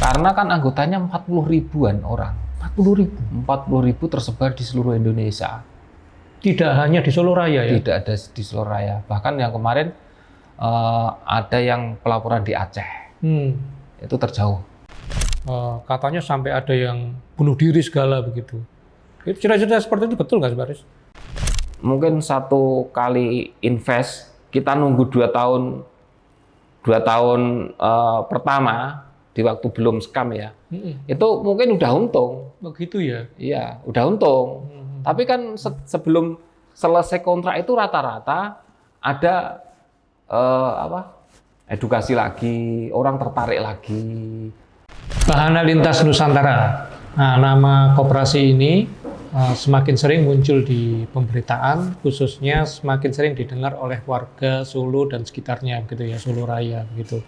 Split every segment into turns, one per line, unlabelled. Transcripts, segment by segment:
Karena kan anggotanya 40 ribuan orang. 40 ribu tersebar di seluruh Indonesia.
Tidak hanya di Solo Raya ya?
Tidak ada di Solo Raya. Bahkan yang kemarin ada yang pelaporan di Aceh. Itu terjauh.
Katanya sampai ada yang bunuh diri segala begitu. Itu cerita-cerita seperti itu betul nggak sih, Pak Aris?
Mungkin satu kali invest, kita nunggu 2 tahun pertama, di waktu belum scam ya, itu mungkin udah untung.
Begitu ya?
Iya, udah untung. Tapi kan sebelum selesai kontrak itu rata-rata ada edukasi lagi, orang tertarik lagi.
Bahana Lintas Nusantara. Nah, nama koperasi ini semakin sering muncul di pemberitaan, khususnya semakin sering didengar oleh warga Solo dan sekitarnya, begitu ya, Solo Raya, begitu.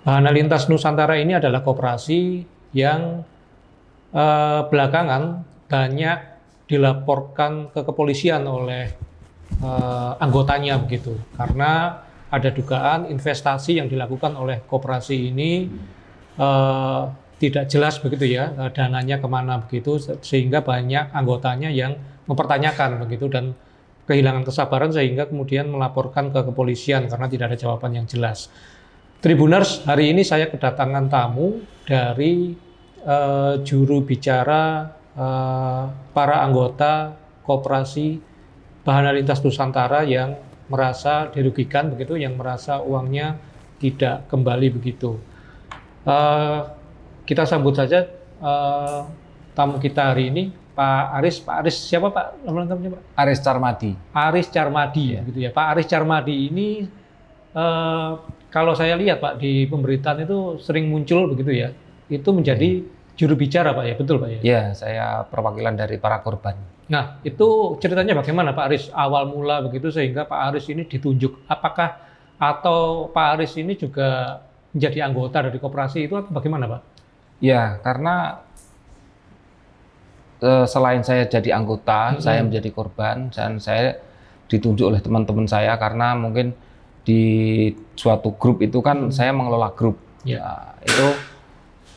Bahana Lintas Nusantara ini adalah koperasi yang belakangan banyak dilaporkan ke kepolisian oleh anggotanya, begitu, karena ada dugaan investasi yang dilakukan oleh koperasi ini tidak jelas begitu ya, dananya kemana begitu, sehingga banyak anggotanya yang mempertanyakan begitu dan kehilangan kesabaran sehingga kemudian melaporkan ke kepolisian karena tidak ada jawaban yang jelas. Tribuners, hari ini saya kedatangan tamu dari juru bicara para anggota koperasi Bahana Lintas Nusantara yang merasa dirugikan begitu, yang merasa uangnya tidak kembali begitu. Kita sambut saja tamu kita hari ini, Pak Aris. Pak Aris siapa Pak? Nama lengkapnya Pak?
Aris Carmadi.
Aris Carmadi, gitu ya. Pak Aris Carmadi ini kalau saya lihat Pak di pemberitaan itu sering muncul begitu ya. Itu menjadi juru bicara Pak ya, betul Pak ya?
Iya, saya perwakilan dari para korban.
Nah, itu ceritanya bagaimana Pak Aris awal mula begitu sehingga Pak Aris ini ditunjuk? Apakah atau Pak Aris ini juga menjadi anggota dari koperasi itu atau bagaimana Pak?
Ya, karena selain saya jadi anggota, saya menjadi korban dan saya ditunjuk oleh teman-teman saya karena mungkin di suatu grup itu kan saya mengelola grup. Ya, itu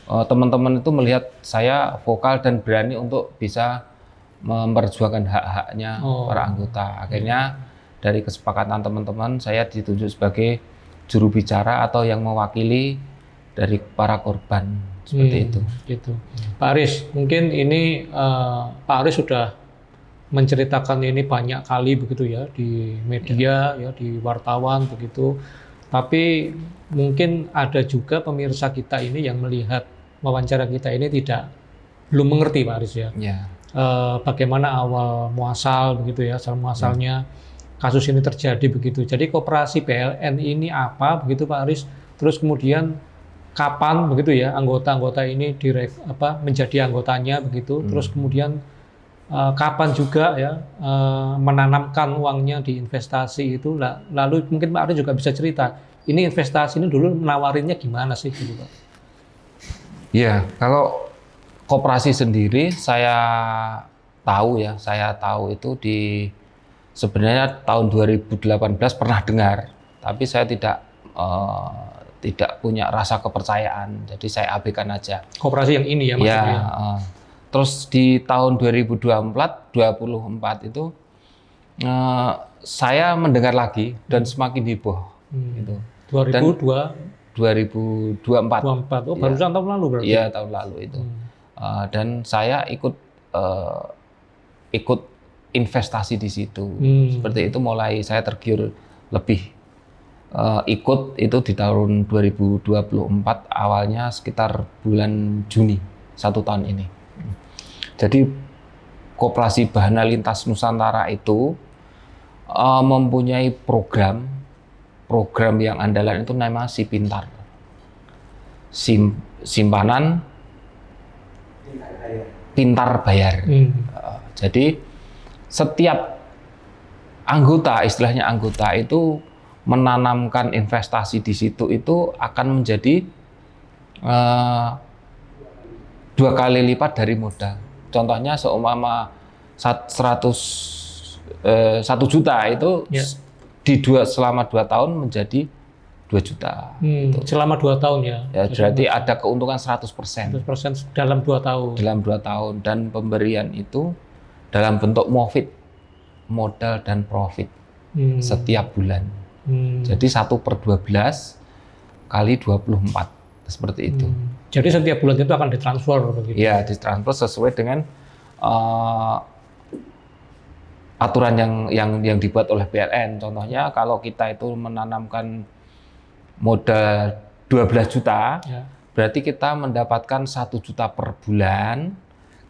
teman-teman itu melihat saya vokal dan berani untuk bisa memperjuangkan hak-haknya para anggota. Akhirnya dari kesepakatan teman-teman saya ditunjuk sebagai juru bicara atau yang mewakili dari para korban. Seperti itu.
Gitu. Pak Aris, mungkin ini Pak Aris sudah menceritakan ini banyak kali begitu ya di media, ya di wartawan begitu. Tapi mungkin ada juga pemirsa kita ini yang melihat wawancara kita ini belum mengerti Pak Aris ya. Bagaimana awal muasal begitu ya, asal muasalnya kasus ini terjadi begitu. Jadi koperasi PLN ini apa begitu Pak Aris? Terus kemudian kapan begitu ya anggota-anggota ini menjadi anggotanya begitu, terus kemudian kapan juga ya menanamkan uangnya di investasi itu, lalu mungkin Pak Aris juga bisa cerita ini investasi ini dulu menawarinnya gimana sih gitu Pak?
Iya, kalau koperasi sendiri saya tahu itu sebenarnya tahun 2018 pernah dengar, tapi saya tidak punya rasa kepercayaan, jadi saya abaikan aja.
Koperasi yang ini ya maksudnya?
Terus di tahun 2024 itu saya mendengar lagi dan semakin heboh. Gitu. 2024.
Oh, barusan tahun lalu berarti?
Iya, tahun lalu itu. Dan saya ikut investasi di situ. Seperti itu mulai saya tergiur lebih. Ikut itu di tahun 2024 awalnya sekitar bulan Juni 1 tahun ini. Jadi Koperasi Bahana Lintas Nusantara itu mempunyai program yang andalan itu namanya Si Pintar. Simpanan Pintar Bayar. Jadi setiap istilahnya anggota itu menanamkan investasi di situ itu akan menjadi 2 kali lipat dari modal. Contohnya seumpama 100 juta itu selama 2 tahun menjadi 2 juta. Gitu.
Selama 2 tahun ya?
Ya, berarti ada keuntungan 100%.
100% dalam 2 tahun?
Dalam 2 tahun. Dan pemberian itu dalam bentuk MOFID, modal dan profit, setiap bulan. Jadi 1/12 kali 24, seperti itu.
Jadi setiap bulan itu akan ditransfer begitu?
Iya, ditransfer sesuai dengan aturan yang dibuat oleh PLN. Contohnya kalau kita itu menanamkan modal 12 juta, ya, berarti kita mendapatkan 1 juta per bulan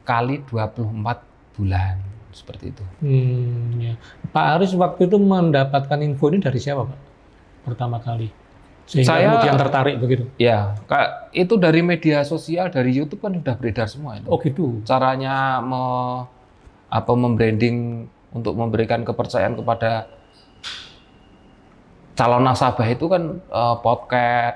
kali 24 bulan, seperti itu.
Ya. Pak Aris waktu itu mendapatkan info ini dari siapa, Pak? Pertama kali? Sehingga saya kemudian tertarik begitu?
Ya, itu dari media sosial, dari YouTube kan sudah beredar semua itu.
Oh gitu? Caranya
membranding untuk memberikan kepercayaan kepada calon nasabah itu kan podcast,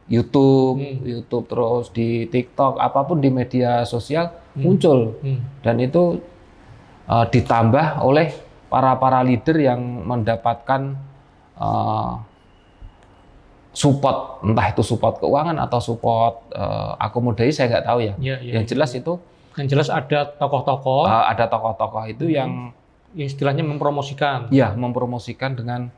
YouTube terus di TikTok, apapun di media sosial muncul. Dan itu ditambah oleh para leader yang mendapatkan support, entah itu support keuangan atau support akomodasi, saya nggak tahu ya. Yang jelas itu.
Yang jelas ada tokoh-tokoh.
Ada tokoh-tokoh itu yang
istilahnya mempromosikan.
Ya, mempromosikan dengan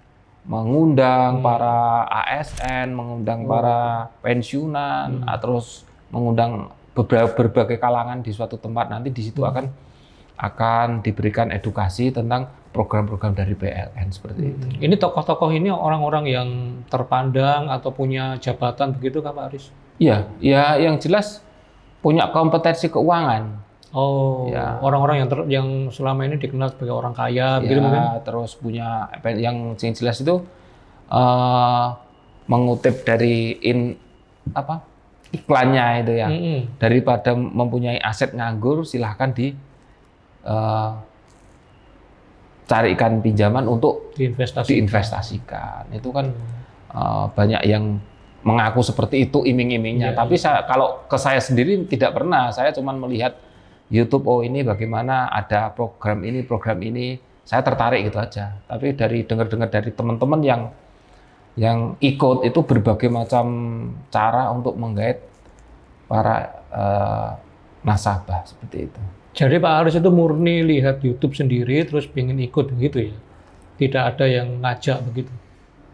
mengundang para ASN, mengundang para pensiunan, terus mengundang berbagai kalangan di suatu tempat. Nanti di situ akan diberikan edukasi tentang program-program dari PLN, seperti itu.
Ini tokoh-tokoh ini orang-orang yang terpandang atau punya jabatan begitu, Pak Aris?
Iya, ya yang jelas punya kompetensi keuangan.
Oh, ya. Orang-orang yang selama ini dikenal sebagai orang kaya, begitu mungkin?
Terus punya yang jelas itu mengutip dari iklannya itu ya. Daripada mempunyai aset nganggur, silahkan carikan pinjaman untuk diinvestasikan. Itu kan banyak yang mengaku seperti itu iming-imingnya. Tapi kalau ke saya sendiri tidak pernah. Saya cuma melihat YouTube, oh ini bagaimana ada program ini, saya tertarik gitu aja. Tapi dari dengar-dengar dari teman-teman yang ikut itu berbagai macam cara untuk menggait para nasabah, seperti itu.
Jadi Pak Aris itu murni lihat YouTube sendiri terus pengen ikut begitu ya? Tidak ada yang ngajak begitu?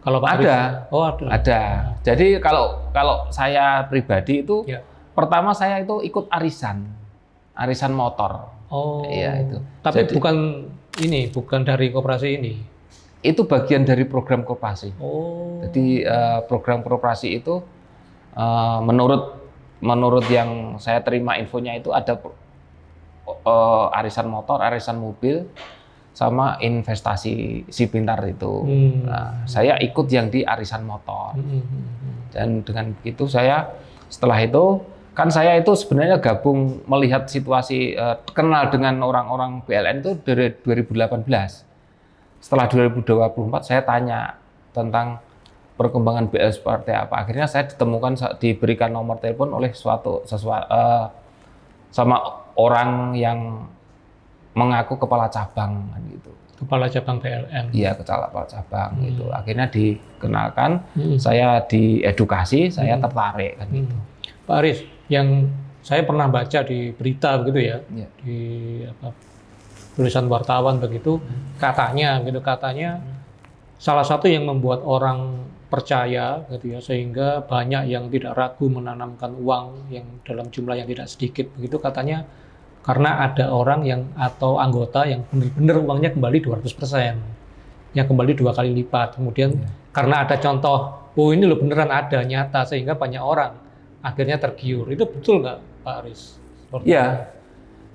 Kalau Pak Aris,
ada. Jadi kalau saya pribadi itu pertama saya itu ikut arisan motor.
Oh.
Iya itu.
Tapi bukan dari koperasi ini.
Itu bagian dari program koperasi.
Oh.
Jadi program koperasi itu menurut yang saya terima infonya itu ada arisan motor, arisan mobil, sama investasi si pintar itu. Nah, saya ikut yang di arisan motor. Dan dengan begitu setelah itu kan saya itu sebenarnya gabung melihat situasi, kenal dengan orang-orang PLN itu dari 2018. Setelah 2024 saya tanya tentang perkembangan BL seperti apa. Akhirnya saya diberikan nomor telepon oleh sama orang yang mengaku kepala cabang kan gitu.
Kepala cabang PLN.
Iya, kepala cabang gitu. Akhirnya dikenalkan, saya diedukasi, saya tertarik kan gitu.
Pak Aris, yang saya pernah baca di berita begitu ya, di tulisan wartawan begitu, katanya salah satu yang membuat orang percaya gitu ya, sehingga banyak yang tidak ragu menanamkan uang yang dalam jumlah yang tidak sedikit begitu, katanya karena ada orang atau anggota yang benar-benar uangnya kembali 200%, yang kembali 2 kali lipat. Kemudian karena ada contoh, oh ini loh beneran ada, nyata, sehingga banyak orang akhirnya tergiur. Itu betul nggak, Pak Aris?
Iya.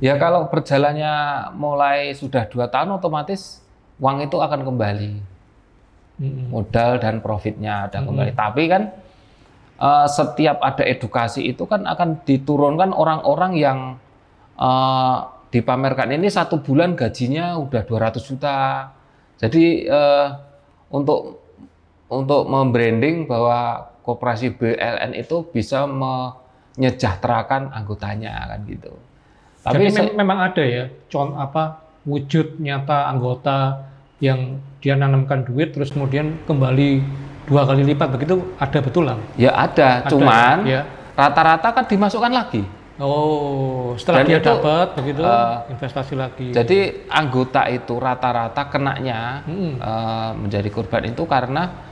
Ya kalau berjalannya mulai sudah 2 tahun, otomatis uang itu akan kembali. Modal dan profitnya ada kembali. Tapi kan setiap ada edukasi itu kan akan diturunkan orang-orang yang dipamerkan ini 1 bulan gajinya udah 200 juta. Jadi untuk membranding bahwa koperasi BLN itu bisa menyejahterakan anggotanya kan gitu.
Tapi memang ada ya wujud nyata anggota yang dia nanamkan duit terus kemudian kembali 2 kali lipat begitu ada betulan?
Ya ada, cuman
ya?
rata-rata kan dimasukkan lagi.
Oh, setelah
Dan
dia
itu,
dapat begitu investasi lagi.
Jadi anggota itu rata-rata kenanya menjadi korban itu karena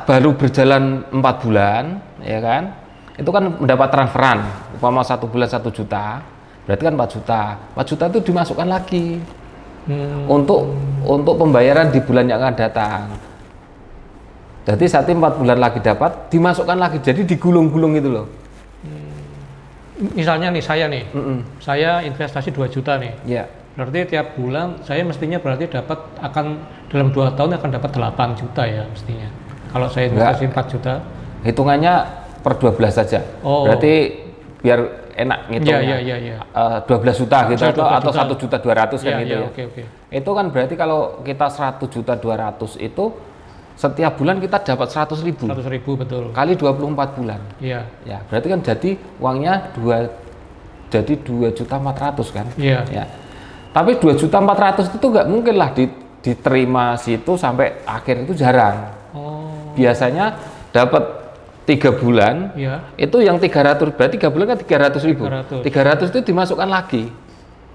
baru berjalan 4 bulan, ya kan? Itu kan mendapat transferan, umpama 1 bulan 1 juta, berarti kan 4 juta. 4 juta itu dimasukkan lagi untuk pembayaran di bulan yang akan datang. Jadi saat 4 bulan lagi dapat, dimasukkan lagi, jadi digulung-gulung gitu loh.
Misalnya nih saya investasi 2 juta nih.
Ya.
Berarti tiap bulan saya mestinya berarti dalam 2 tahun akan dapat 8 juta ya mestinya. Kalau saya investasi 4 juta.
Hitungannya per 12 saja. Berarti biar enak ngitungnya.
Iya.
12 juta gitu atau 1 juta 200 kan gitu ya.
Oke.
Itu kan berarti kalau kita 100 juta 200 itu setiap bulan kita dapat 100 ribu.
100 ribu betul.
Kali 24 bulan.
Iya.
Ya, berarti kan jadi uangnya 2 juta 400 kan?
Iya.
Ya. Tapi 2 juta 400 itu nggak mungkin lah diterima situ sampai akhir, itu jarang. Biasanya dapat 3 bulan, itu yang 300, berarti 3 bulan kan 300 ribu. 300 itu dimasukkan lagi.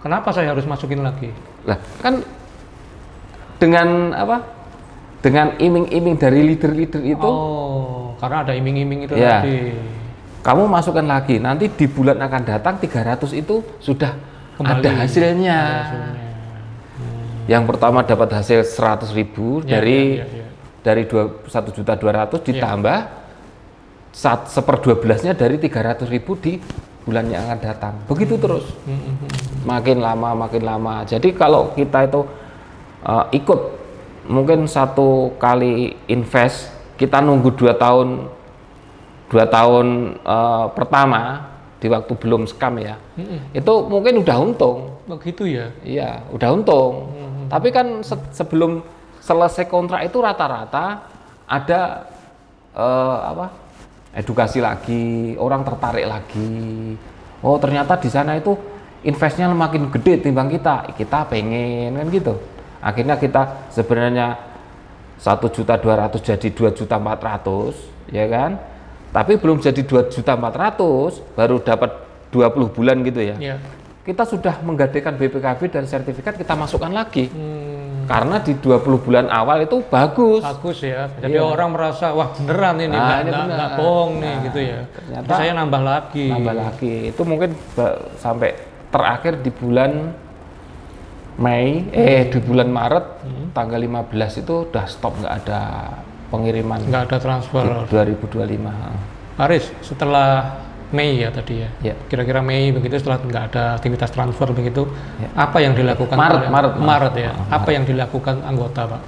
Kenapa saya harus masukin lagi?
Lah, kan dengan apa? Dengan iming-iming dari leader-leader itu.
Karena ada iming-iming itu
ya,
tadi.
Kamu masukkan lagi, nanti di bulan akan datang 300 itu sudah
kembali,
ada hasilnya. Yang pertama dapat hasil 100 ribu dari 1 juta 200 ditambah 1/12-nya dari 300 ribu di bulan yang akan datang. Begitu terus. Makin lama. Jadi kalau kita itu ikut mungkin 1 kali invest, kita nunggu 2 tahun pertama di waktu belum scam ya, itu mungkin udah untung.
Begitu ya?
Iya, udah untung. Tapi kan sebelum selesai kontrak itu rata-rata ada edukasi lagi, orang tertarik lagi. Oh ternyata di sana itu investnya makin gede timbang kita pengen kan gitu. Akhirnya kita sebenarnya 1.200.000 jadi 2.400.000, ya kan? Tapi belum jadi 2.400.000, baru dapat 20 bulan gitu ya. Kita sudah menggadaikan BPKB dan sertifikat, kita masukkan lagi. Karena di 20 bulan awal itu bagus.
Bagus ya. Jadi orang merasa wah beneran ini, nggak bohong nih gitu ya. Ternyata saya nambah lagi.
Itu mungkin sampai terakhir di bulan di bulan Maret tanggal 15 itu udah stop, nggak ada pengiriman,
nggak ada transfer
2025.
Aris, setelah Mei ya tadi ya, kira-kira Mei begitu, setelah nggak ada aktivitas transfer begitu, apa yang dilakukan Maret ya, apa yang dilakukan anggota Pak?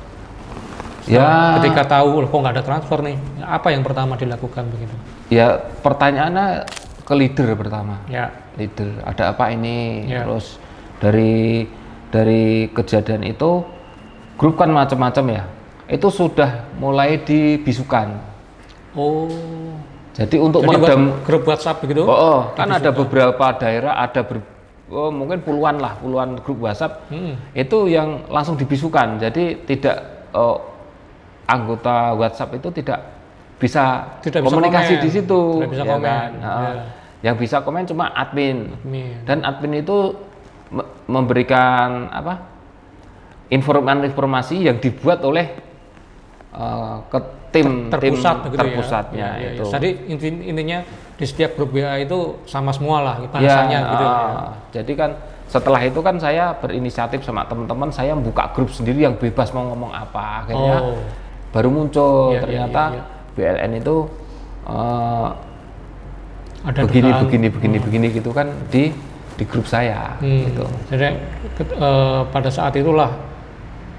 Ketika tahu kok nggak ada transfer nih, apa yang pertama dilakukan begitu? Ya
pertanyaannya ke leader pertama. Leader, ada apa ini? Terus dari kejadian itu, grup kan macam-macam ya, itu sudah mulai dibisukan. Jadi untuk meredam
grup WhatsApp begitu?
Kan ada beberapa daerah, ada mungkin puluhan grup WhatsApp itu yang langsung dibisukan. Jadi tidak anggota WhatsApp itu tidak bisa komunikasi di situ.
Tidak bisa komen.
Yang bisa komen cuma admin. Dan admin itu memberikan informasi yang dibuat oleh ke tim terpusatnya itu.
Jadi intinya di setiap grup WA itu sama semua lah bahasanya gitu.
Jadi kan setelah itu kan saya berinisiatif sama teman-teman, saya buka grup sendiri yang bebas mau ngomong apa. Akhirnya baru muncul ternyata BLN itu ada begini gitu kan di grup saya gitu.
Jadi pada saat itulah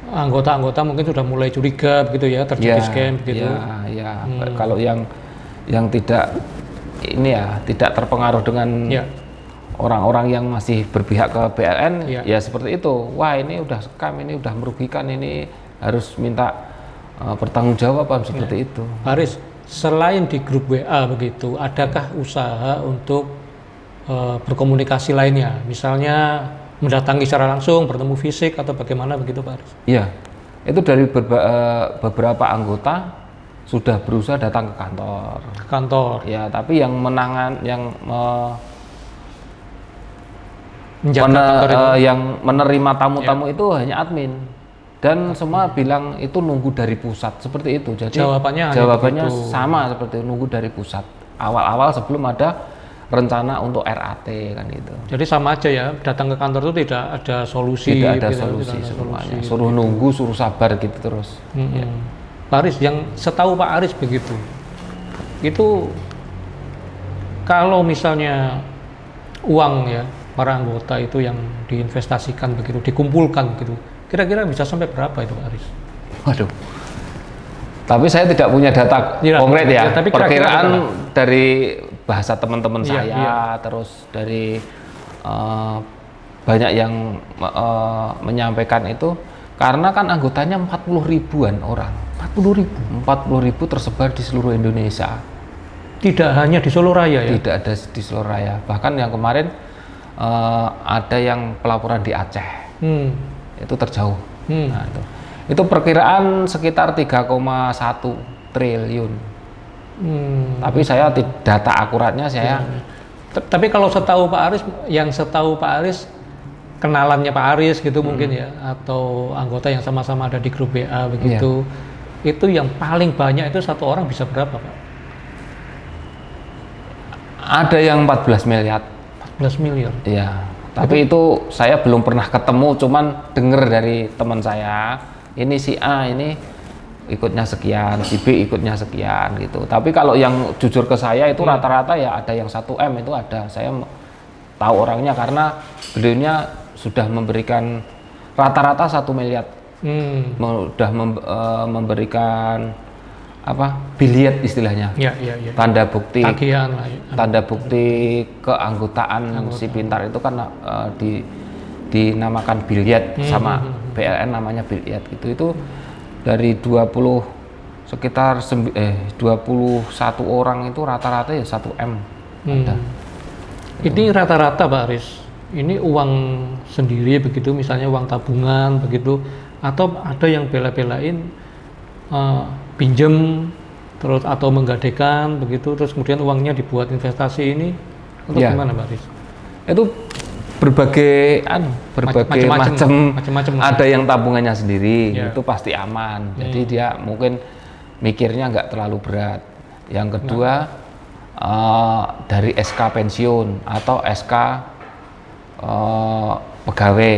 anggota-anggota mungkin sudah mulai curiga begitu ya, terjadi scam begitu.
Kalau yang tidak tidak terpengaruh dengan orang-orang yang masih berpihak ke BLN, ya seperti itu. Wah ini udah scam, ini udah merugikan, ini harus minta pertanggungjawaban seperti itu.
Haris, selain di grup WA begitu, adakah usaha untuk berkomunikasi lainnya? Misalnya mendatangi secara langsung, bertemu fisik atau bagaimana begitu Pak Haris?
Iya, itu dari beberapa anggota sudah berusaha datang ke kantor.
Ke kantor.
Ya, tapi yang
Menjaga kantor itu.
yang menerima tamu-tamu itu hanya admin. Dan semua bilang itu nunggu dari pusat, seperti itu. Jadi
jawabannya
sama seperti itu, nunggu dari pusat. Awal-awal sebelum ada rencana untuk RAT kan itu.
Jadi sama aja ya, datang ke kantor itu tidak ada solusi.
Tidak ada solusi semuanya. Suruh nunggu, suruh sabar gitu terus. Ya.
Pak Aris, yang setahu Pak Aris begitu, itu kalau misalnya uang ya para anggota itu yang diinvestasikan begitu, dikumpulkan begitu, kira-kira bisa sampai berapa itu Pak Aris?
Waduh. Tapi saya tidak punya data konkret ya. Tapi perkiraan dari bahasa teman-teman saya, terus dari banyak yang menyampaikan itu, karena kan anggotanya 40 ribuan orang. 40 ribu tersebar di seluruh Indonesia.
Tidak hanya di Solo Raya ya?
Tidak ada di Solo Raya. Bahkan yang kemarin ada yang pelaporan di Aceh. Itu terjauh. Nah, itu perkiraan sekitar 3,1 triliun. Tapi saya data akuratnya saya.
Tapi kalau setahu Pak Aris, yang setahu Pak Aris, kenalannya Pak Aris gitu mungkin ya, atau anggota yang sama-sama ada di grup WA begitu, itu yang paling banyak itu satu orang bisa berapa Pak?
Ada yang 14 miliar.
14 miliar?
Iya. Tapi itu saya belum pernah ketemu, cuman dengar dari teman saya, ini si A ini ikutnya sekian, si B ikutnya sekian gitu. Tapi kalau yang jujur ke saya itu rata-rata ya ada yang 1M itu ada. Saya tahu orangnya karena beliaunya sudah memberikan rata-rata 1 miliar. Sudah memberikan apa? Bilyet istilahnya.
Ya.
Tanda bukti.
Tagihan lah.
Tanda bukti keanggotaan si Pintar itu kan dinamakan bilyet sama BLN namanya bilyet gitu. Itu dari 21 orang itu rata-rata ya 1M ada.
Ini rata-rata Pak Aris. Ini uang sendiri begitu, misalnya uang tabungan begitu, atau ada yang bela-belain pinjem terus atau menggadekan begitu, terus kemudian uangnya dibuat investasi ini untuk gimana Pak Aris?
Itu berbagai macam. Ada yang tabungannya sendiri, itu pasti aman. Jadi dia mungkin mikirnya nggak terlalu berat. Yang kedua dari SK pensiun atau SK pegawai,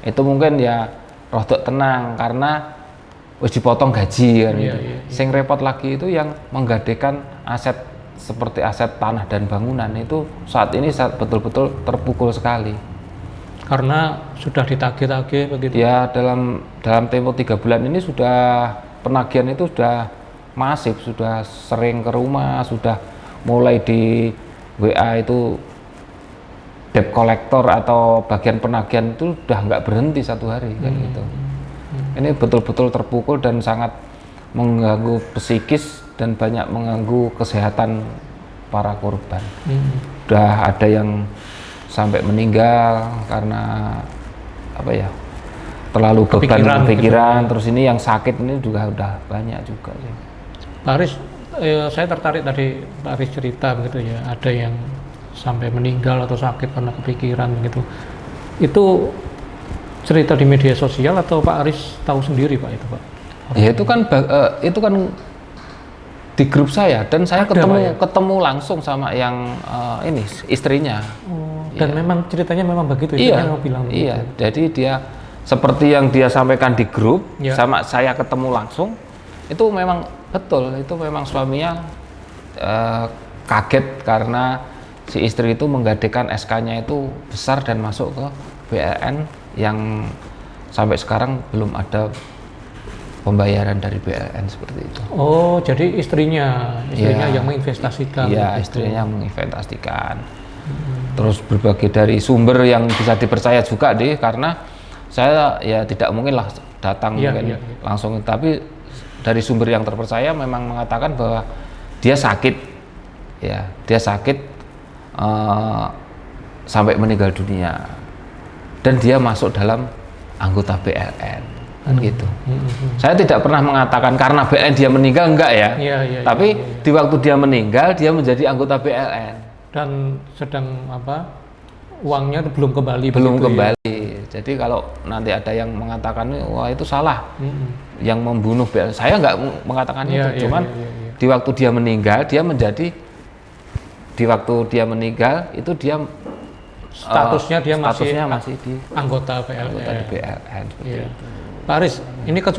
itu mungkin ya rodok tenang karena wis dipotong gaji kan gitu. Sing repot lagi itu yang menggadekan aset seperti aset tanah dan bangunan itu saat ini betul-betul terpukul sekali.
Karena sudah ditagih-tagih begitu.
Ya dalam tempo 3 bulan ini sudah penagihan itu sudah masif, sudah sering ke rumah, sudah mulai di WA itu debt collector atau bagian penagihan itu sudah nggak berhenti 1 hari kan gitu. Ini betul-betul terpukul dan sangat mengganggu psikis dan banyak mengganggu kesehatan para korban. Udah ada yang sampai meninggal karena apa ya, terlalu beban pikiran gitu. Terus ini yang sakit ini juga udah banyak juga.
Pak Aris, saya tertarik tadi Pak Aris cerita begitu ya, ada yang sampai meninggal atau sakit karena kepikiran begitu. Itu cerita di media sosial atau Pak Aris tahu sendiri Pak itu Pak?
Ya itu kan di grup saya dan saya ketemu langsung sama yang ini istrinya.
Dan memang ceritanya memang begitu.
Iya. Iya. Jadi dia seperti yang dia sampaikan di grup sama saya ketemu langsung itu memang betul. Itu memang suaminya kaget karena si istri itu menggadekan SK-nya itu besar dan masuk ke BLN yang sampai sekarang belum ada pembayaran dari BLN seperti itu.
Oh, jadi istrinya yang menginvestasikan.
Iya, istrinya menginvestasikan. Terus berbagai dari sumber yang bisa dipercaya juga deh, karena saya ya tidak mungkin lah datang langsung, tapi dari sumber yang terpercaya memang mengatakan bahwa dia sakit, sampai meninggal dunia. Dan dia masuk dalam anggota BLN. kan gitu. Saya tidak pernah mengatakan karena BLN dia meninggal, enggak ya. Tapi di waktu dia meninggal dia menjadi anggota BLN
dan sedang uangnya belum kembali.
Belum kembali. Jadi kalau nanti ada yang mengatakan wah itu salah, yang membunuh BLN, saya nggak mengatakan itu. Cuman di waktu dia meninggal dia menjadi, di waktu dia meninggal itu dia
statusnya masih
di
anggota BLN.
Itu.
Pak Aris, ini kan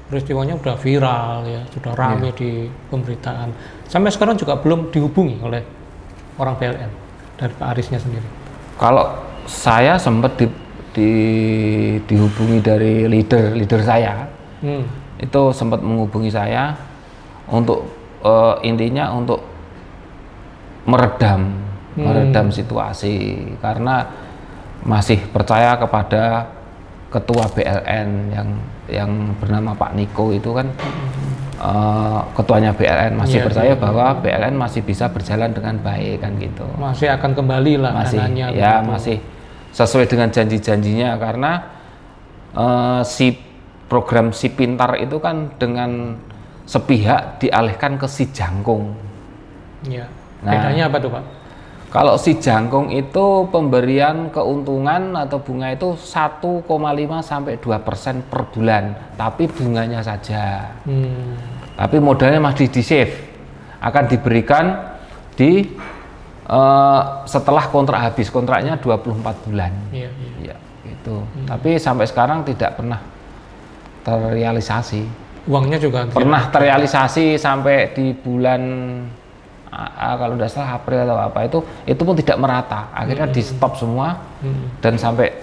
peristiwanya sudah viral ya, sudah ramai di pemberitaan. Sampai sekarang juga belum dihubungi oleh orang BLN dari Pak Arisnya sendiri.
Kalau saya sempat dihubungi dari leader saya, itu sempat menghubungi saya untuk intinya untuk meredam situasi, karena masih percaya kepada ketua BLN yang bernama Pak Niko itu kan, ketuanya BLN masih percaya bahwa BLN masih bisa berjalan dengan baik kan gitu.
Masih akan kembali lah
dananya. Ya begitu. Masih sesuai dengan janji-janjinya, karena si program Si Pintar itu kan dengan sepihak dialihkan ke Si Jangkung.
Iya. Bedanya apa tuh Pak?
Kalau Si Jangkung itu pemberian keuntungan atau bunga itu 1,5 sampai 2% per bulan, tapi bunganya saja. Tapi modalnya masih di-save, akan diberikan setelah kontrak habis, kontraknya 24 bulan. Iya, gitu. Tapi sampai sekarang tidak pernah terrealisasi.
Uangnya juga
pernah terrealisasi sampai di bulan kalau tidak salah April atau apa, itu pun tidak merata, akhirnya di stop semua, dan sampai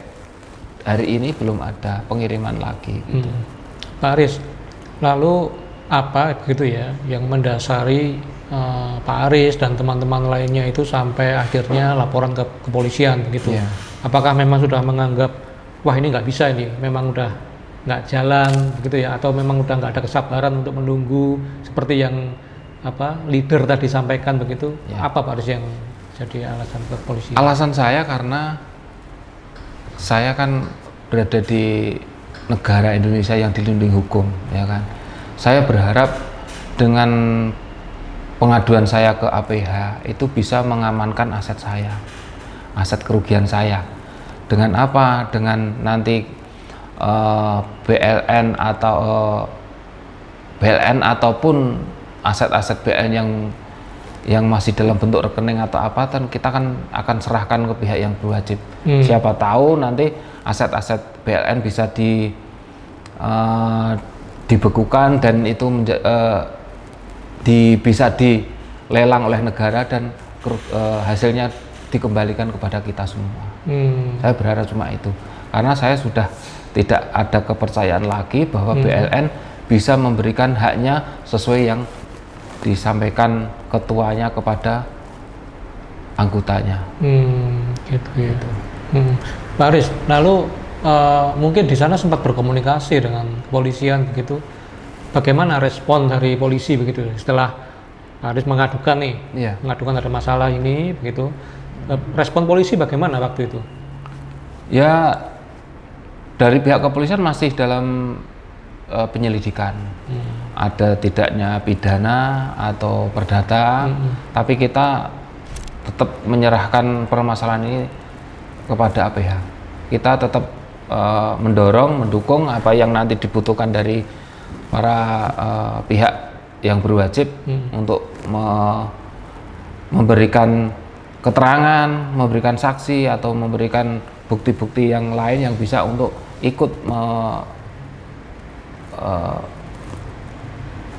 hari ini belum ada pengiriman lagi gitu.
Pak Aris, lalu apa gitu ya yang mendasari Pak Aris dan teman-teman lainnya itu sampai akhirnya laporan ke kepolisian begitu? Apakah memang sudah menganggap wah ini nggak bisa, ini memang udah nggak jalan begitu ya, atau memang udah nggak ada kesabaran untuk menunggu seperti yang leader tadi sampaikan begitu? Apa Pak Aris yang jadi alasan kepolisian?
Alasan saya karena saya kan berada di negara Indonesia yang dilindungi hukum, ya kan. Saya berharap dengan pengaduan saya ke APH itu bisa mengamankan aset saya, aset kerugian saya. Dengan apa? Dengan nanti BLN ataupun aset-aset BLN yang masih dalam bentuk rekening atau apa, kan kita akan serahkan ke pihak yang berwajib. Siapa tahu nanti aset-aset BLN bisa dibekukan dan itu bisa dilelang oleh negara dan hasilnya dikembalikan kepada kita semua. Saya berharap cuma itu, karena saya sudah tidak ada kepercayaan lagi bahwa BLN bisa memberikan haknya sesuai yang disampaikan ketuanya kepada anggotanya.
Gitu. Pak Aris, lalu mungkin di sana sempat berkomunikasi dengan kepolisian begitu. Bagaimana respon dari polisi begitu setelah Pak Aris mengadukan mengadukan ada masalah ini begitu? Respon polisi bagaimana waktu itu?
Ya, dari pihak kepolisian masih dalam penyelidikan. Ada tidaknya pidana atau perdata, tapi kita tetap menyerahkan permasalahan ini kepada APH. Kita tetap mendukung apa yang nanti dibutuhkan dari para pihak yang berwajib untuk memberikan keterangan, memberikan saksi atau memberikan bukti-bukti yang lain yang bisa untuk ikut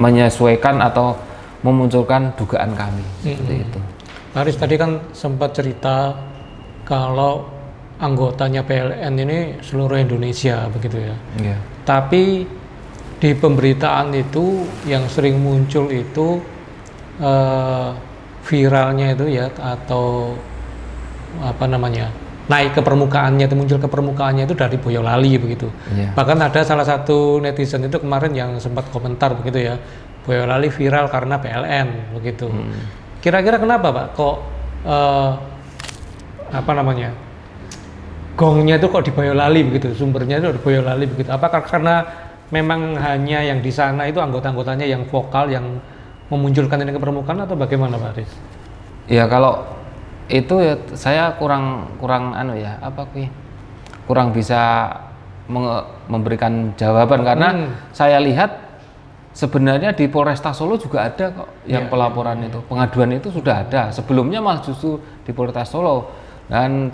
menyesuaikan atau memunculkan dugaan kami seperti itu.
Pak Aris tadi kan sempat cerita kalau anggotanya PLN ini seluruh Indonesia begitu ya. Tapi di pemberitaan itu yang sering muncul itu viralnya itu ya, atau apa namanya, naik ke permukaannya, itu muncul ke permukaannya itu dari Boyolali begitu. Bahkan ada salah satu netizen itu kemarin yang sempat komentar begitu ya, Boyolali viral karena PLN begitu. Kira-kira kenapa Pak kok apa namanya, gongnya itu kok di Boyolali begitu, sumbernya itu di Boyolali begitu. Apakah karena memang hanya yang di sana itu anggota-anggotanya yang vokal yang memunculkan ini ke permukaan atau bagaimana Pak Aris?
Ya kalau itu ya saya kurang kurang bisa memberikan jawaban karena saya lihat sebenarnya di Polresta Solo juga ada kok yang pelaporan itu, pengaduan itu sudah ada. Sebelumnya malah justru di Polresta Solo, dan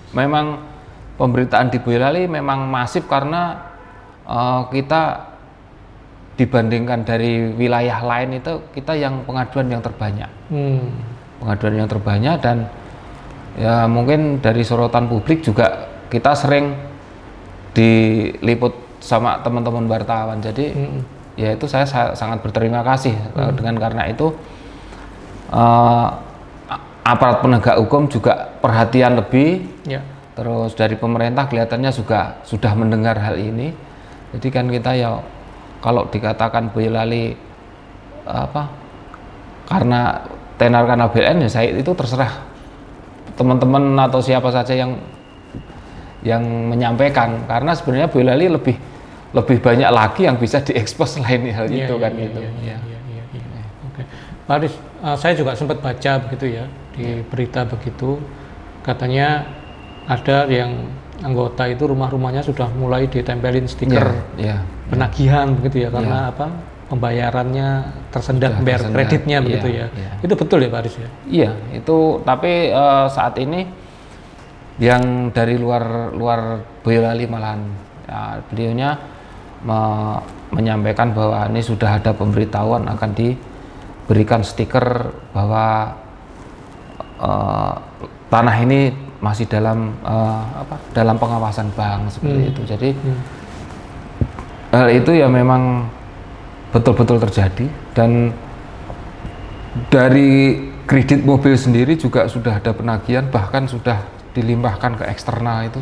memang pemberitaan di Boyolali memang masif karena kita dibandingkan dari wilayah lain itu kita yang pengaduan yang terbanyak. Pengaduan yang terbanyak, dan ya mungkin dari sorotan publik juga kita sering diliput sama teman-teman wartawan. Jadi ya itu saya sangat berterima kasih dengan karena itu aparat penegak hukum juga perhatian lebih. Terus dari pemerintah kelihatannya juga sudah mendengar hal ini. Jadi kan kita ya kalau dikatakan Boyolali karena tenar karena BLN, ya saya itu terserah teman-teman atau siapa saja yang menyampaikan, karena sebenarnya Boyolali lebih banyak lagi yang bisa diekspos selain hal itu kan gitu.
Oke. Pak Aris, saya juga sempat baca begitu ya di berita begitu, katanya ada yang anggota itu rumah-rumahnya sudah mulai ditempelin stiker penagihan begitu ya, karena pembayarannya tersendat, bayar kreditnya begitu ya. Itu betul ya Pak Aris ya? Iya,
itu tapi saat ini yang dari luar Boyolali malahan beliaunya menyampaikan bahwa ini sudah ada pemberitahuan akan diberikan stiker bahwa tanah ini masih dalam pengawasan bank seperti itu. Jadi hal itu ya memang betul-betul terjadi, dan dari kredit mobil sendiri juga sudah ada penagihan, bahkan sudah dilimpahkan ke eksternal, itu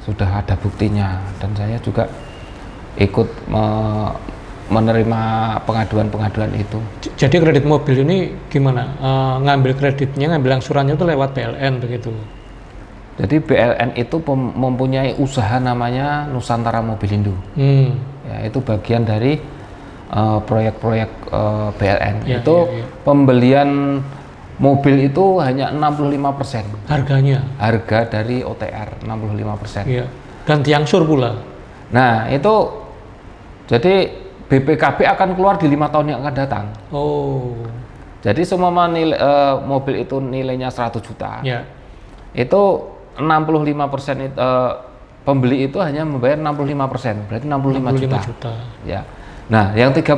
sudah ada buktinya, dan saya juga ikut menerima pengaduan itu.
Jadi kredit mobil ini gimana? Ngambil angsurannya itu lewat PLN begitu?
Jadi PLN itu mempunyai usaha namanya Nusantara Mobilindo. Ya, itu bagian dari proyek-proyek PLN. Pembelian mobil itu hanya 65%. Harga dari OTR 65%.
Iya. Dan diangsur pula.
Nah, itu jadi BPKB akan keluar di 5 tahun yang akan datang. Jadi semua mobil itu nilainya 100 juta. Itu 65% pembeli itu hanya membayar 65%, berarti 65 juta. Ya. Nah, yang 35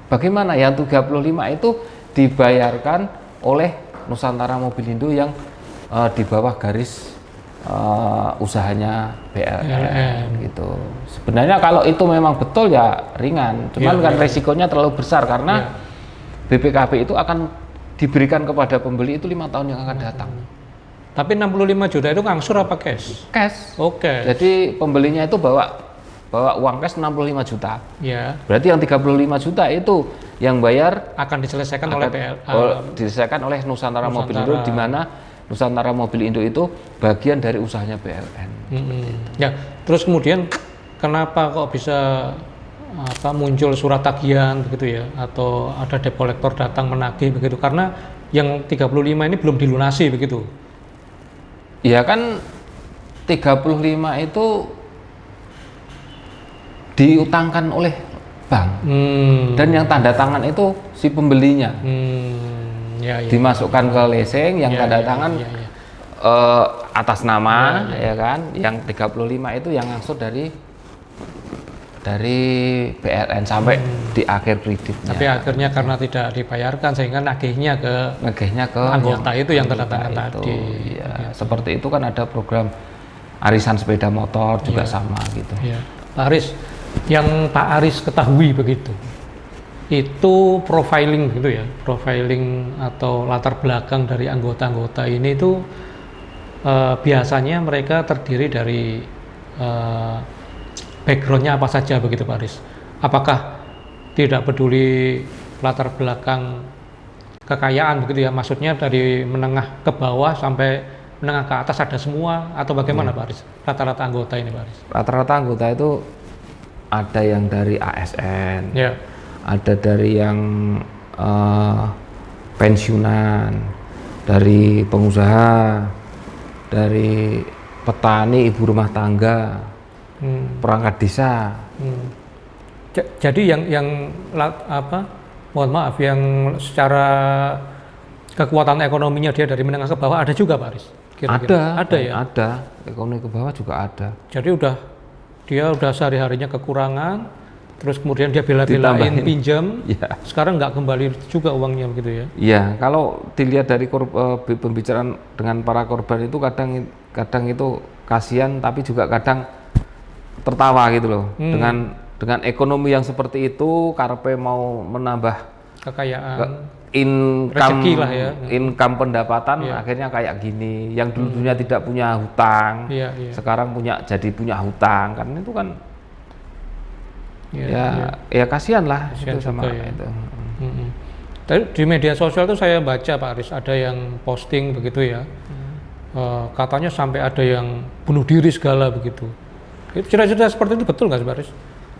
bagaimana? Yang 35 itu dibayarkan oleh Nusantara Mobilindo yang di bawah garis usahanya BLN gitu. Sebenarnya kalau itu memang betul ya ringan, cuman kan resikonya terlalu besar karena BPKB itu akan diberikan kepada pembeli itu 5 tahun yang akan datang.
Tapi 65 juta itu ngangsur apa cash?
Cash.
Oke.
Jadi pembelinya itu bawa uang cash 65 juta. Berarti yang 35 juta itu yang bayar
akan diselesaikan
diselesaikan oleh Nusantara Mobilindo, di mana Nusantara Mobilindo itu bagian dari usahanya BLN.
Ya, terus kemudian kenapa kok bisa muncul surat tagihan begitu ya, atau ada debt collector datang menagih begitu, karena yang 35 ini belum dilunasi begitu?
Ya kan 35 itu diutangkan oleh bank, dan yang tanda tangan itu si pembelinya. Dimasukkan ke leasing, yang tanda tangan atas nama, ya kan. Yang 35 itu yang ngangsur dari PLN sampai di akhir kreditnya.
Tapi akhirnya karena tidak dibayarkan sehingga nagihnya ke anggota itu yang tanda tangan tadi.
Ya, seperti itu kan ada program arisan sepeda motor juga sama gitu.
Pak Aris, yang Pak Aris ketahui begitu, itu profiling gitu ya, profiling atau latar belakang dari anggota-anggota ini itu biasanya mereka terdiri dari backgroundnya apa saja begitu Pak Aris? Apakah tidak peduli latar belakang kekayaan begitu ya, maksudnya dari menengah ke bawah sampai menengah ke atas ada semua atau bagaimana Pak Aris? Rata-rata anggota ini Pak Aris?
Rata-rata anggota itu ada yang dari ASN,
Ya.
ada dari yang pensiunan, dari pengusaha, dari petani, ibu rumah tangga, perangkat desa.
Jadi mohon maaf, yang secara kekuatan ekonominya dia dari menengah ke bawah ada juga Pak Aris? Kira-kira? Ada ya?
Ada, ekonomi ke bawah juga ada.
Jadi dia udah sehari-harinya kekurangan, terus kemudian dia bela-belain pinjam, ya. Sekarang nggak kembali juga uangnya begitu ya?
Iya, kalau dilihat dari pembicaraan dengan para korban itu kadang itu kasihan, tapi juga kadang tertawa gitu loh. Dengan ekonomi yang seperti itu, karepe mau menambah
kekayaan,
income
lah ya.
Income pendapatan, akhirnya kayak gini. Yang dulunya tidak punya hutang, sekarang jadi punya hutang, kan itu kan ya kasihan lah itu sama itu.
Tadi di media sosial tuh saya baca Pak Aris, ada yang posting begitu ya, katanya sampai ada yang bunuh diri segala begitu. Cerita-cerita seperti itu betul nggak sih Pak Aris?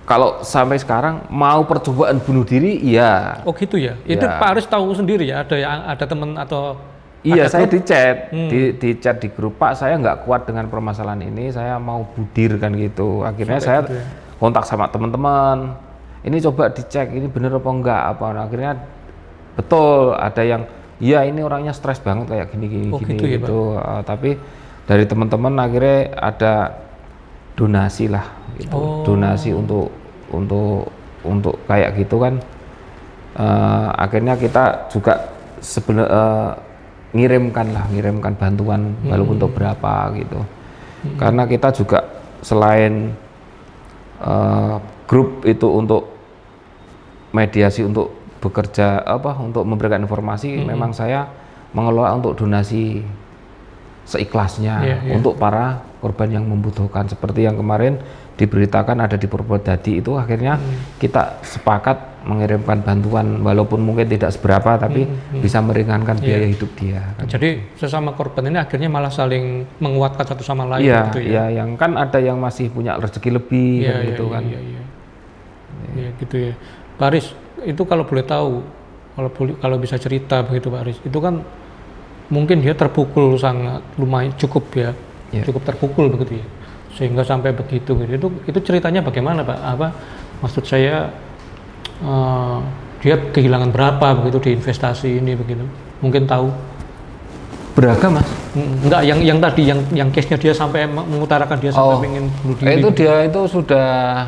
Kalau sampai sekarang mau percobaan bunuh diri, iya.
Oh gitu ya. Itu Pak Aris tahu sendiri ya, ada teman atau?
Iya, saya di chat, di chat di grup, Pak, saya nggak kuat dengan permasalahan ini, saya mau budir kan gitu. Akhirnya saya kontak sama teman-teman, ini coba dicek, ini bener apa enggak apa. Akhirnya betul ada yang, iya ini orangnya stres banget kayak gini gitu. Tapi dari teman-teman akhirnya ada donasi lah, gitu. Donasi untuk kayak gitu kan. Akhirnya kita juga ngirimkan bantuan walaupun untuk berapa gitu. Karena kita juga selain grup itu untuk mediasi, untuk bekerja untuk memberikan informasi, memang saya mengelola untuk donasi seikhlasnya untuk para korban yang membutuhkan, seperti yang kemarin diberitakan ada di Purwodadi itu. Akhirnya kita sepakat mengirimkan bantuan walaupun mungkin tidak seberapa, tapi bisa meringankan biaya hidup dia kan.
Jadi sesama korban ini akhirnya malah saling menguatkan satu sama lain gitu ya.
Iya, yang kan ada yang masih punya rezeki lebih gitu kan.
Iya gitu ya. Pak Aris, itu kalau boleh tahu, kalau bisa cerita begitu Pak Aris, itu kan mungkin dia terpukul sangat lumayan cukup terpukul begitu ya, sehingga sampai begitu gitu. Itu ceritanya bagaimana Pak? Maksud saya dia kehilangan berapa begitu di investasi ini begitu? Mungkin tahu?
Beragam Mas.
Enggak, yang tadi yang case-nya dia sampai mengutarakan dia sampai ingin bunuh diri.
Itu dia itu sudah,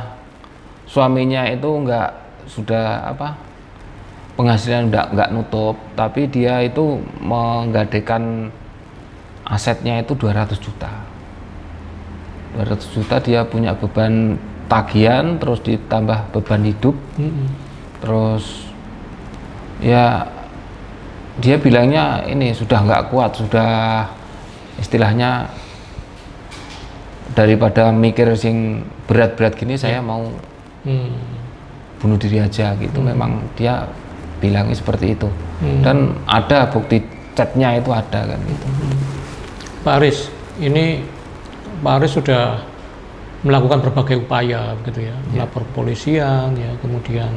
suaminya itu sudah penghasilan nggak nutup, tapi dia itu menggadekan asetnya itu 200 juta. 200 juta dia punya beban tagihan, terus ditambah beban hidup. Terus ya dia bilangnya ini sudah nggak kuat, sudah istilahnya daripada mikir sing berat-berat gini, saya mau bunuh diri aja gitu. Memang dia bilangnya seperti itu. Dan ada bukti chatnya itu ada kan gitu.
Pak Aris, ini Pak Aris sudah melakukan berbagai upaya begitu ya, melapor kepolisian ya, kemudian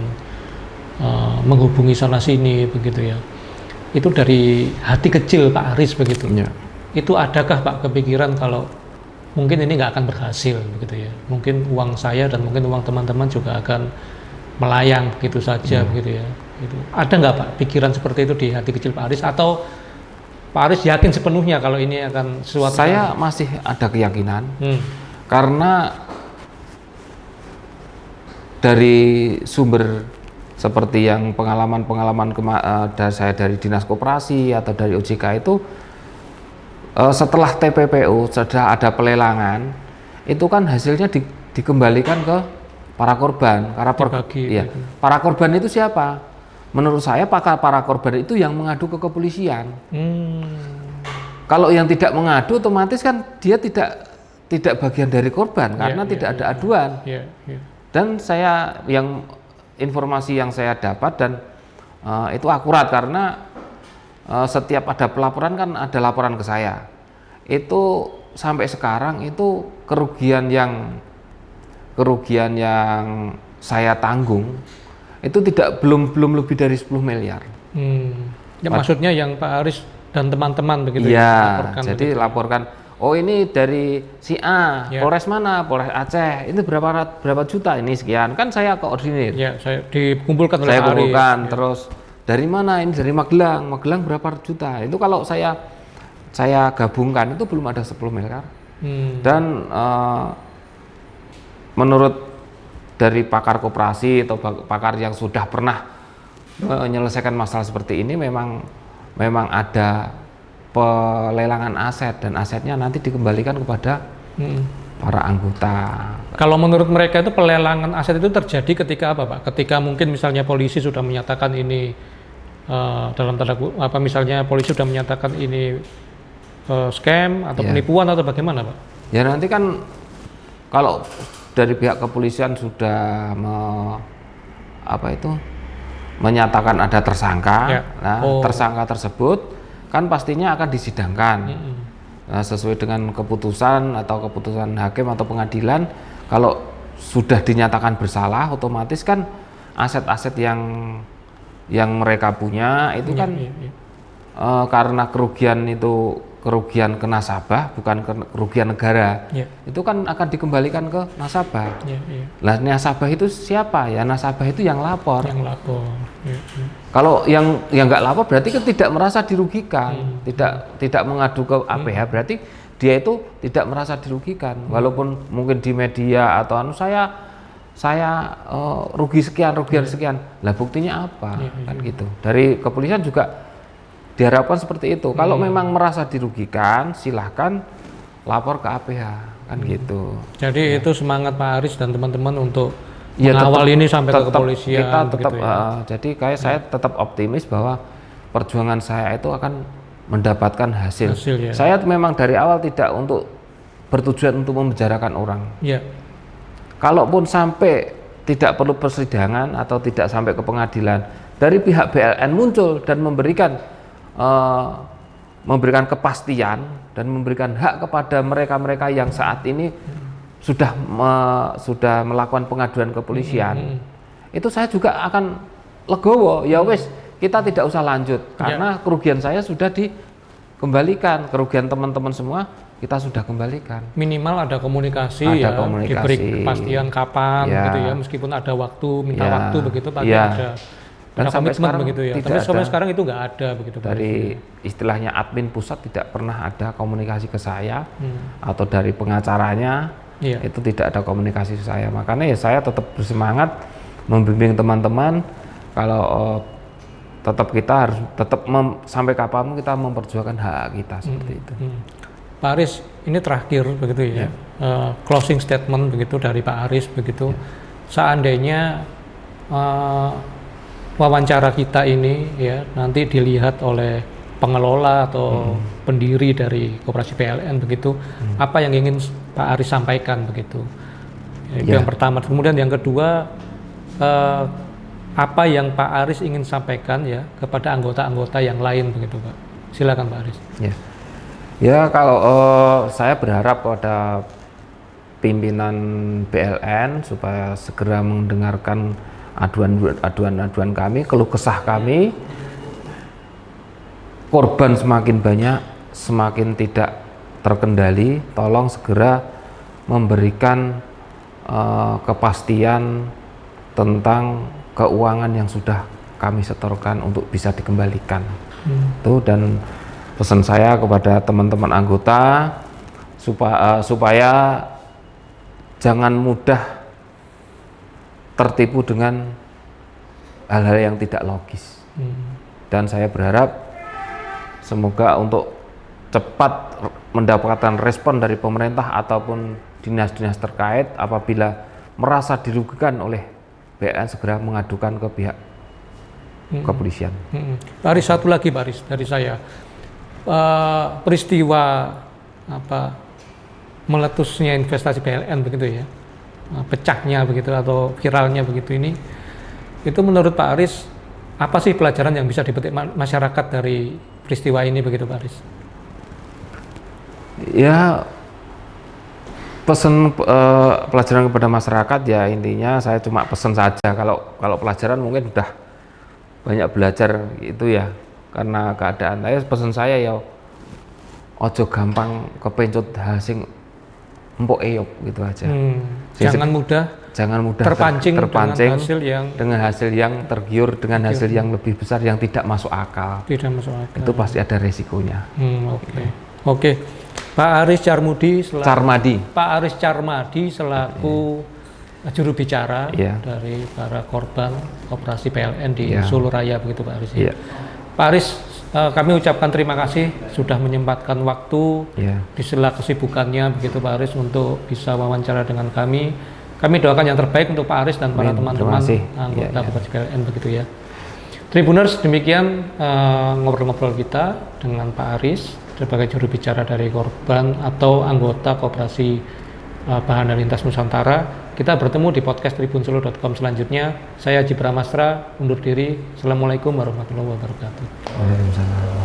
menghubungi sana sini begitu ya. Itu dari hati kecil Pak Aris begitu. Itu adakah Pak kepikiran kalau mungkin ini nggak akan berhasil begitu ya? Mungkin uang saya dan mungkin uang teman-teman juga akan melayang begitu saja begitu ya. Gitu. Ada nggak Pak pikiran seperti itu di hati kecil Pak Aris, atau Pak Aris yakin sepenuhnya kalau ini akan sesuatu?
Saya masih ada keyakinan, karena dari sumber seperti yang pengalaman saya dari Dinas Koperasi atau dari OJK itu, setelah TPPU sudah ada pelelangan, itu kan hasilnya dikembalikan ke para korban. Para korban itu siapa? Menurut saya para korban itu yang mengadu ke kepolisian. Kalau yang tidak mengadu, otomatis kan dia tidak bagian dari korban karena tidak ada aduan. Dan informasi yang saya dapat dan itu akurat, karena setiap ada pelaporan kan ada laporan ke saya. itu sampai sekarang itu kerugian yang saya tanggung itu belum lebih dari 10 miliar.
Ya, maksudnya yang Pak Aris dan teman-teman begitu
ya?
Laporkan
Jadi
begitu.
Laporkan, oh ini dari si A, Polres mana? Polres Aceh. Itu berapa juta? Ini sekian. Kan saya koordinir.
Ya, saya dikumpulkan oleh
Saya
Pak Aris.
kumpulkan terus dari mana? Ini dari Magelang. Magelang berapa juta? Itu kalau saya gabungkan itu belum ada 10 miliar. Dan menurut dari pakar koperasi atau pakar yang sudah pernah menyelesaikan masalah seperti ini, memang ada pelelangan aset dan asetnya nanti dikembalikan kepada para anggota.
Kalau menurut mereka itu pelelangan aset itu terjadi ketika apa, Pak? Ketika mungkin misalnya polisi sudah menyatakan ini dalam tanda apa, misalnya polisi sudah menyatakan ini scam atau penipuan atau bagaimana, Pak?
Ya nanti kan kalau dari pihak kepolisian sudah menyatakan ada tersangka, tersangka tersebut kan pastinya akan disidangkan. Nah, sesuai dengan keputusan hakim atau pengadilan, kalau sudah dinyatakan bersalah, otomatis kan aset-aset yang mereka punya itu kan karena kerugian ke nasabah, bukan kerugian negara, itu kan akan dikembalikan ke nasabah. Lah nasabah itu siapa? Ya nasabah itu yang lapor. Kalau yang nggak lapor berarti kan tidak merasa dirugikan, tidak mengadu ke APH, berarti dia itu tidak merasa dirugikan. Walaupun mungkin di media atau saya rugi sekian, sekian. Lah buktinya apa? Kan gitu. Dari kepolisian juga diharapkan seperti itu. Kalau memang merasa dirugikan, silahkan lapor ke APH, kan gitu.
Jadi itu semangat Pak Aris dan teman-teman untuk mengawal ini sampai ke kepolisian.
Kita tetap, jadi saya tetap optimis bahwa perjuangan saya itu akan mendapatkan hasil. Saya memang dari awal tidak bertujuan untuk memenjarakan orang. Kalaupun sampai tidak perlu persidangan atau tidak sampai ke pengadilan, dari pihak BLN muncul dan memberikan kepastian dan memberikan hak kepada mereka yang saat ini sudah melakukan pengaduan ke kepolisian, itu saya juga akan legowo. Ya wes, kita tidak usah lanjut karena kerugian saya sudah dikembalikan, kerugian teman-teman semua kita sudah kembalikan. Minimal ada komunikasi, diberi kepastian kapan, gitu ya, meskipun ada waktu, minta waktu begitu, tapi ada. Dan sampai sekarang begitu ya. Tapi sampai sekarang itu nggak ada begitu. Dari istilahnya admin pusat tidak pernah ada komunikasi ke saya atau dari pengacaranya itu tidak ada komunikasi ke saya. Makanya ya saya tetap bersemangat membimbing teman-teman kalau kita harus sampai kapanpun kita memperjuangkan hak kita seperti itu.
Pak Aris, ini terakhir begitu ya. Closing statement begitu dari Pak Aris begitu. Seandainya wawancara kita ini ya nanti dilihat oleh pengelola atau pendiri dari Koperasi PLN begitu, apa yang ingin Pak Aris sampaikan begitu? Itu yang pertama. Kemudian yang kedua, apa yang Pak Aris ingin sampaikan ya kepada anggota-anggota yang lain begitu, Pak? Silakan Pak Aris.
Ya kalau saya berharap pada pimpinan BLN supaya segera mendengarkan aduan kami, keluh kesah kami. Korban semakin banyak, semakin tidak terkendali, tolong segera memberikan kepastian tentang keuangan yang sudah kami setorkan untuk bisa dikembalikan. Itu dan pesan saya kepada teman-teman anggota supaya jangan mudah tertipu dengan hal-hal yang tidak logis. Dan saya berharap semoga untuk cepat mendapatkan respon dari pemerintah ataupun dinas-dinas terkait apabila merasa dirugikan oleh BLN segera mengadukan ke pihak kepolisian.
Pak Aris, satu lagi Pak Aris dari saya, peristiwa meletusnya investasi PLN begitu ya, pecahnya begitu atau viralnya begitu ini, itu menurut Pak Aris apa sih pelajaran yang bisa dipetik masyarakat dari peristiwa ini begitu Pak Aris?
Ya, pelajaran kepada masyarakat ya intinya saya cuma pesan saja. Kalau pelajaran mungkin udah banyak belajar itu ya karena keadaan. Saya pesan saya ya ojo gampang kepencut sing empuk eyop gitu aja. Jangan mudah terpancing dengan hasil yang tergiur dengan hasil yang lebih besar yang tidak masuk akal. Itu pasti ada resikonya.
Oke. Pak Aris Carmadi selaku juru bicara dari para korban operasi PLN di Solo Raya begitu Pak Aris. Pak Aris, kami ucapkan terima kasih sudah menyempatkan waktu di sela kesibukannya begitu Pak Aris untuk bisa wawancara dengan kami. Kami doakan yang terbaik untuk Pak Aris dan para teman-teman anggota operasi PLN begitu ya. Tribuners, demikian ngobrol-ngobrol kita dengan Pak Aris sebagai juru bicara dari korban atau anggota Koperasi Bahana Lintas Nusantara. Kita bertemu di podcast tribunsolo.com selanjutnya. Saya Haji Pramastra undur diri. Assalamualaikum warahmatullahi wabarakatuh.
Waalaikumsalam.